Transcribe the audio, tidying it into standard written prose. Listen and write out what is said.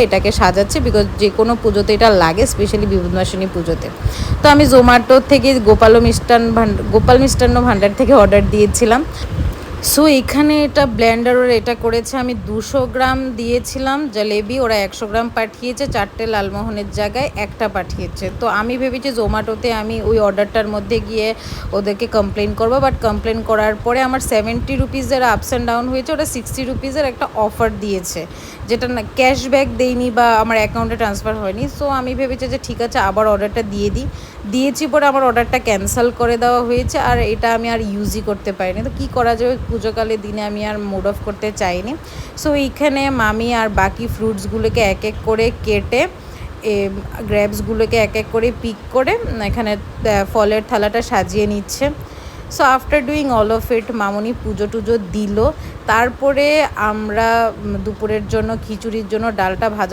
এটাকে সাজাচ্ছে, বিকজ যে কোনো পুজোতে এটা লাগে, স্পেশালি বিপদনাশিনী পুজোতে। তো আমি জোম্যাটো থেকে গোপাল মিষ্টান্ন ভাণ্ডার থেকে অর্ডার দিয়েছিলাম। সো এখানে এটা ব্লেন্ডার এটা করেছে, আমি 200 গ্রাম দিয়েছিলাম জলেবি, ওরা 100 গ্রাম পাঠিয়েছে, 4টে লালমোহনের জায়গায় একটা পাঠিয়েছে। তো আমি ভেবেছি জোম্যাটোতে আমি ওই অর্ডারটার মধ্যে গিয়ে ওদেরকে কমপ্লেন করবো, বাট কমপ্লেন করার পরে আমার 70 রুপিসের আপস অ্যান্ড ডাউন হয়েছে, ওরা 60 রুপিসের একটা অফার দিয়েছে, যেটা না ক্যাশব্যাক দেয়নি বা আমার অ্যাকাউন্টে ট্রান্সফার হয়নি। সো আমি ভেবেছি যে ঠিক আছে আবার অর্ডারটা দিয়েছি, পরে আমার অর্ডারটা ক্যান্সেল করে দেওয়া হয়েছে, আর এটা আমি আর ইউজই করতে পারিনি। তো কী করা যাবে, পুজোকালের দিনে আমি আর মুড অফ করতে চাইনি। সো এইখানে মামি আর বাকি ফ্রুটসগুলোকে এক এক করে কেটে, গ্রেপসগুলোকে এক এক করে পিক করে এখানে ফলের থালাটা সাজিয়ে নিচ্ছে। So after doing all of it Mamoni পুজো টুজো দিল। তারপরে আমরা দুপুরের জন্য খিচুড়ির জন্য ডালটা ভাজা